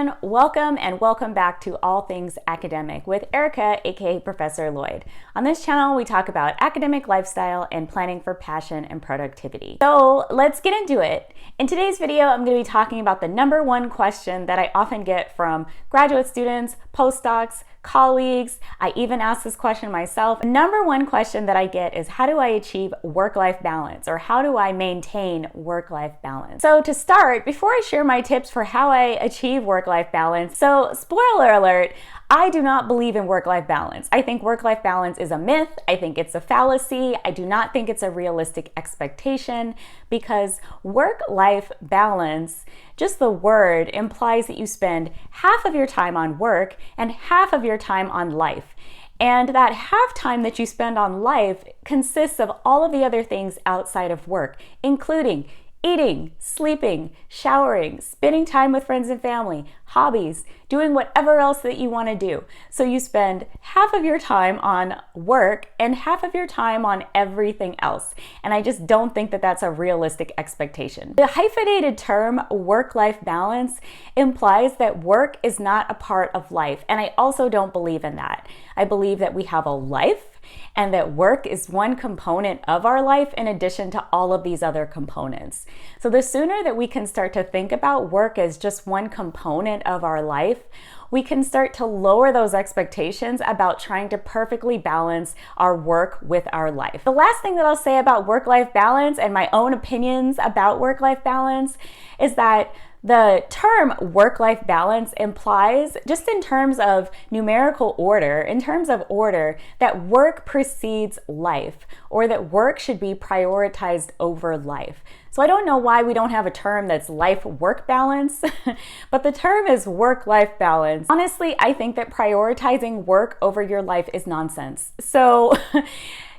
everyone, welcome back to All Things Academic with Aerika, aka Professor Loyd. On this channel, we talk about academic lifestyle and planning for passion and productivity. So let's get into it. In today's video, I'm going to be talking about the number one question that I often get from graduate students, postdocs, colleagues. I even ask this question myself. The number one question that I get is, how do I achieve work-life balance, or how do I maintain work-life balance? So to start, before I share my tips for how I achieve work-life balance, so spoiler alert, I do not believe in work-life balance. I think work-life balance is a myth. I think it's a fallacy. I do not think it's a realistic expectation, because work-life balance, just the word, implies that you spend half of your time on work and half of your time on life. And that half time that you spend on life consists of all of the other things outside of work, including eating, sleeping, showering, spending time with friends and family, hobbies, doing whatever else that you want to do. So you spend half of your time on work and half of your time on everything else. And I just don't think that that's a realistic expectation. The hyphenated term work-life balance implies that work is not a part of life. And I also don't believe in that. I believe that we have a life, and that work is one component of our life in addition to all of these other components. So the sooner that we can start to think about work as just one component of our life, we can start to lower those expectations about trying to perfectly balance our work with our life. The last thing that I'll say about work-life balance and my own opinions about work-life balance is that the term work-life balance implies, just in terms of numerical order, in terms of order, that work precedes life, or that work should be prioritized over life. So I don't know why we don't have a term that's life-work balance, but the term is work-life balance. Honestly, I think that prioritizing work over your life is nonsense. So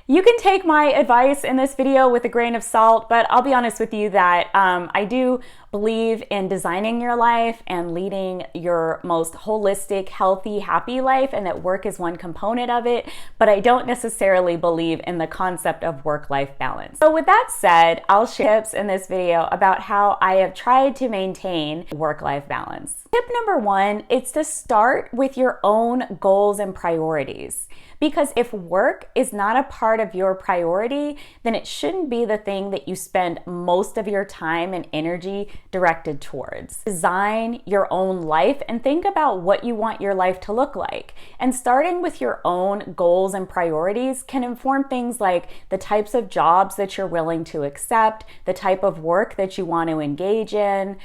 you can take my advice in this video with a grain of salt, but I'll be honest with you that I do believe in designing your life and leading your most holistic, healthy, happy life, and that work is one component of it, but I don't necessarily believe in the concept of work-life balance. So with that said, I'll share tips in this video about how I have tried to maintain work-life balance. Tip number one is to start with your own goals and priorities. Because if work is not a part of your priority, then it shouldn't be the thing that you spend most of your time and energy directed towards. Design your own life and think about what you want your life to look like. And starting with your own goals and priorities can inform things like the types of jobs that you're willing to accept, the type of work that you want to engage in,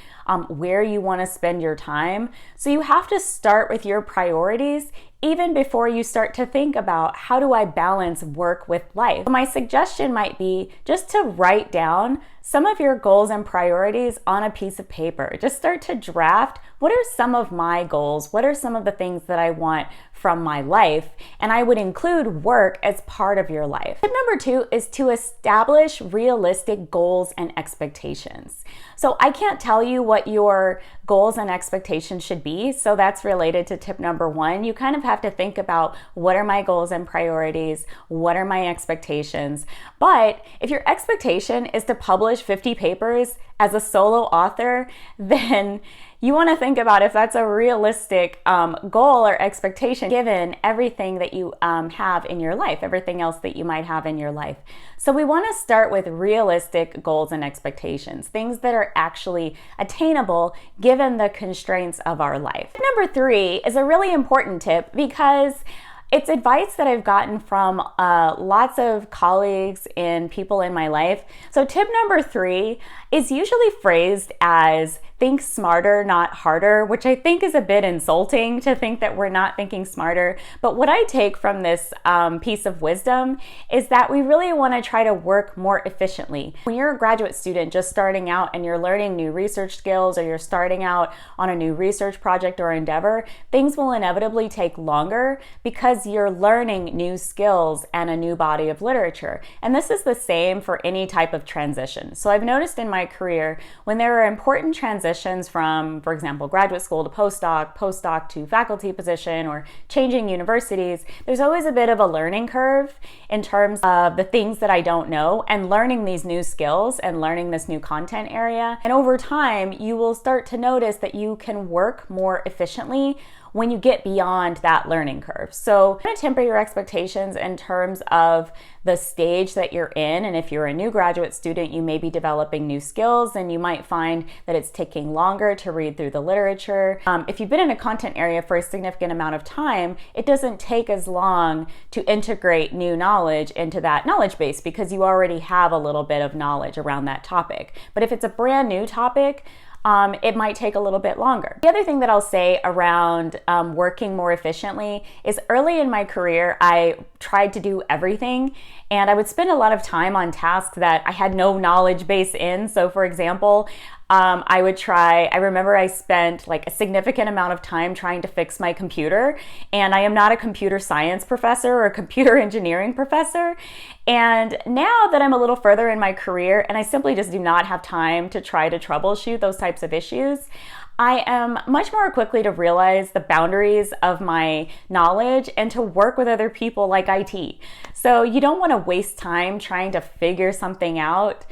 where you want to spend your time. So you have to start with your priorities even before you start to think about, how do I balance work with life? So my suggestion might be just to write down some of your goals and priorities on a piece of paper. Just start to draft, what are some of my goals? What are some of the things that I want from my life? And I would include work as part of your life. Tip number two is to establish realistic goals and expectations. So I can't tell you what your goals and expectations should be, so that's related to tip number one. You kind of have to think about, what are my goals and priorities? What are my expectations? But if your expectation is to publish 50 papers as a solo author, then you want to think about if that's a realistic goal or expectation given everything that you have in your life, everything else that you might have in your life. So we want to start with realistic goals and expectations, things that are actually attainable given the constraints of our life. Number three is a really important tip, because it's advice that I've gotten from lots of colleagues and people in my life. So tip number three is usually phrased as think smarter, not harder, which I think is a bit insulting to think that we're not thinking smarter. But what I take from this piece of wisdom is that we really want to try to work more efficiently. When you're a graduate student just starting out and you're learning new research skills, or you're starting out on a new research project or endeavor, things will inevitably take longer because you're learning new skills and a new body of literature. And this is the same for any type of transition. So I've noticed in my career, when there are important transitions transitions from, for example, graduate school to postdoc, postdoc to faculty position, or changing universities, there's always a bit of a learning curve in terms of the things that I don't know and learning these new skills and learning this new content area. And over time, you will start to notice that you can work more efficiently when you get beyond that learning curve. So I'm gonna temper your expectations in terms of the stage that you're in. And if you're a new graduate student, you may be developing new skills and you might find that it's taking longer to read through the literature. If you've been in a content area for a significant amount of time, it doesn't take as long to integrate new knowledge into that knowledge base because you already have a little bit of knowledge around that topic. But if it's a brand new topic, it might take a little bit longer. The other thing that I'll say around working more efficiently is early in my career, I tried to do everything and I would spend a lot of time on tasks that I had no knowledge base in. So for example, I remember I spent like a significant amount of time trying to fix my computer, and I am not a computer science professor or a computer engineering professor. And now that I'm a little further in my career and I simply just do not have time to try to troubleshoot those types of issues, I am much more quickly to realize the boundaries of my knowledge and to work with other people like IT. So you don't want to waste time trying to figure something out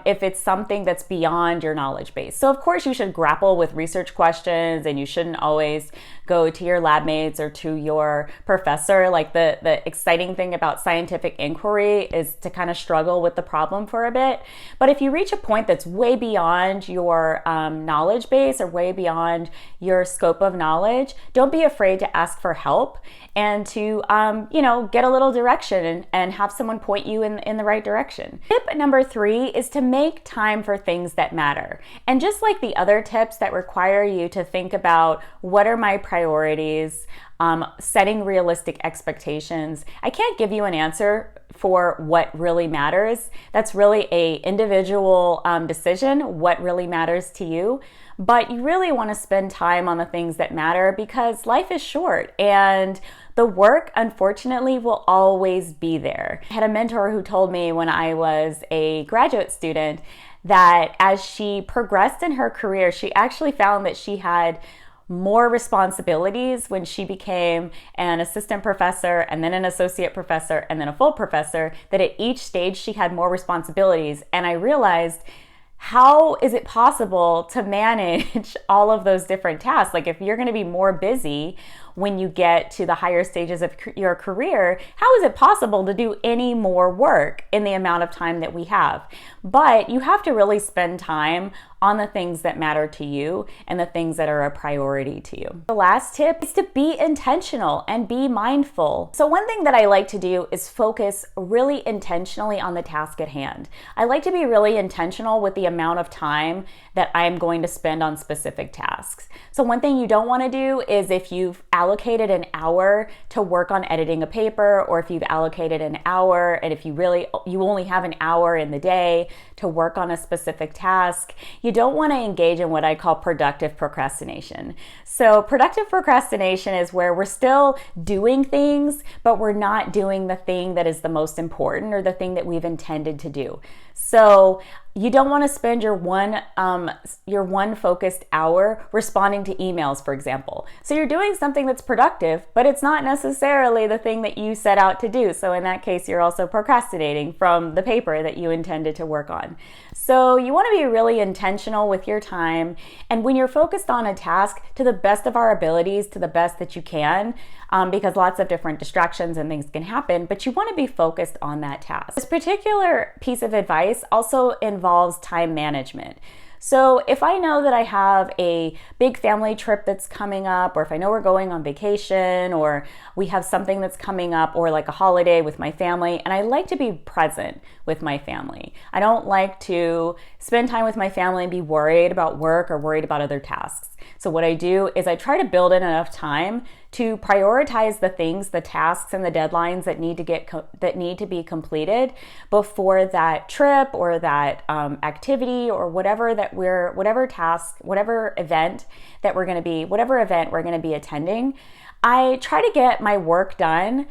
if it's something that's beyond your knowledge base. So of course you should grapple with research questions and you shouldn't always go to your lab mates or to your professor. Like the exciting thing about scientific inquiry is to kind of struggle with the problem for a bit. But if you reach a point that's way beyond your knowledge base or way beyond your scope of knowledge, don't be afraid to ask for help and to get a little direction and have someone point you in the right direction. Tip number 3 is to make time for things that matter. And just like the other tips that require you to think about what are my priorities, setting realistic expectations, I can't give you an answer for what really matters. That's really an individual decision, what really matters to you. But you really want to spend time on the things that matter because life is short and the work, unfortunately, will always be there. I had a mentor who told me when I was a graduate student that as she progressed in her career, she actually found that she had more responsibilities when she became an assistant professor and then an associate professor and then a full professor, that at each stage she had more responsibilities. And I realized, how is it possible to manage all of those different tasks? Like if you're going to be more busy when you get to the higher stages of your career, how is it possible to do any more work in the amount of time that we have? But you have to really spend time on the things that matter to you and the things that are a priority to you. The last tip is to be intentional and be mindful. So one thing that I like to do is focus really intentionally on the task at hand. I like to be really intentional with the amount of time that I'm going to spend on specific tasks. So one thing you don't want to do is if you've allocated an hour to work on editing a paper, or if you've allocated an hour and if you only have an hour in the day to work on a specific task, you don't want to engage in what I call productive procrastination. So productive procrastination is where we're still doing things, but we're not doing the thing that is the most important or the thing that we've intended to do. So you don't want to spend your one focused hour responding to emails, for example. So you're doing something that's productive, but it's not necessarily the thing that you set out to do. So in that case, you're also procrastinating from the paper that you intended to work on. So you want to be really intentional with your time. And when you're focused on a task, to the best of our abilities, to the best that you can, because lots of different distractions and things can happen, but you want to be focused on that task. This particular piece of advice also involves time management. So if I know that I have a big family trip that's coming up, or if I know we're going on vacation, or we have something that's coming up, or like a holiday with my family, and I like to be present with my family. I don't like to spend time with my family and be worried about work or worried about other tasks. So what I do is I try to build in enough time to prioritize the things, the tasks and the deadlines that need to be completed before that trip or that activity or whatever event we're going to be attending. I try to get my work done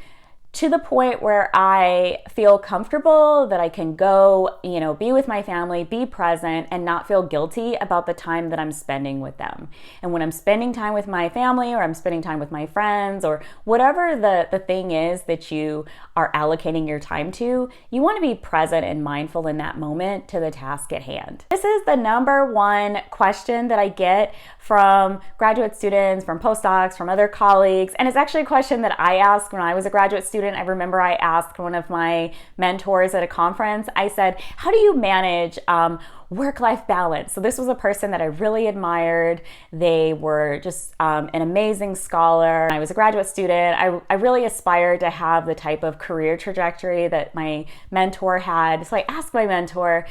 to the point where I feel comfortable that I can go, be with my family, be present, and not feel guilty about the time that I'm spending with them. And when I'm spending time with my family, or I'm spending time with my friends, or whatever the thing is that you are allocating your time to, you want to be present and mindful in that moment to the task at hand. This is the number one question that I get from graduate students, from postdocs, from other colleagues. And it's actually a question that I asked when I was a graduate student. I remember I asked one of my mentors at a conference, I said, how do you manage work-life balance? So this was a person that I really admired. They were just an amazing scholar. I was a graduate student. I really aspired to have the type of career trajectory that my mentor had. So I asked my mentor,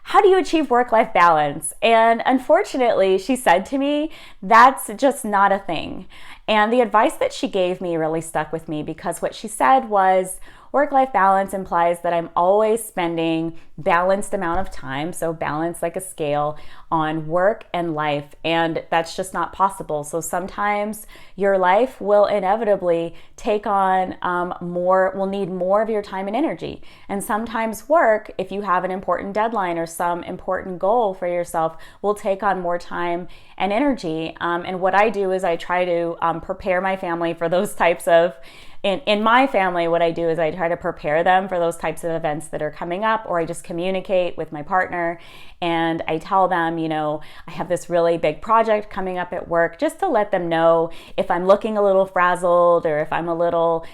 how do you achieve work-life balance? And unfortunately, she said to me, that's just not a thing. And the advice that she gave me really stuck with me, because what she said was, work-life balance implies that I'm always spending balanced amount of time, so balance like a scale, on work and life, and that's just not possible. So sometimes your life will inevitably take on will need more of your time and energy. And sometimes work, if you have an important deadline or some important goal for yourself, will take on more time and energy. And what I do is I try to prepare my family for those types of in my family, what I do is I try to prepare them for those types of events that are coming up, or I just communicate with my partner and I tell them, I have this really big project coming up at work, just to let them know if I'm looking a little frazzled or if I'm a little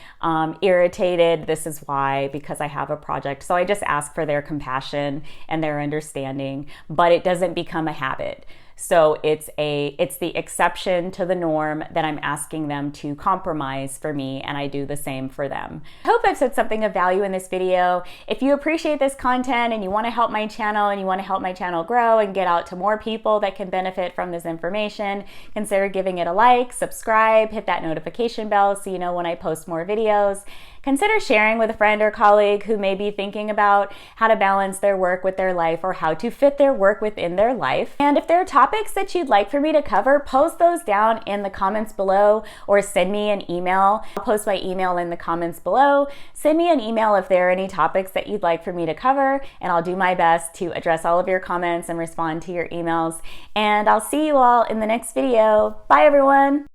irritated, this is why, because I have a project. So I just ask for their compassion and their understanding, but it doesn't become a habit. So it's the exception to the norm that I'm asking them to compromise for me, and I do the same for them. I hope I've said something of value in this video. If you appreciate this content and you want to help my channel and you want to help my channel grow and get out to more people that can benefit from this information, consider giving it a like, subscribe, hit that notification bell so you know when I post more videos. Consider sharing with a friend or colleague who may be thinking about how to balance their work with their life, or how to fit their work within their life. And if there are topics that you'd like for me to cover, post those down in the comments below, or send me an email. I'll post my email in the comments below. Send me an email if there are any topics that you'd like for me to cover, and I'll do my best to address all of your comments and respond to your emails. And I'll see you all in the next video. Bye, everyone.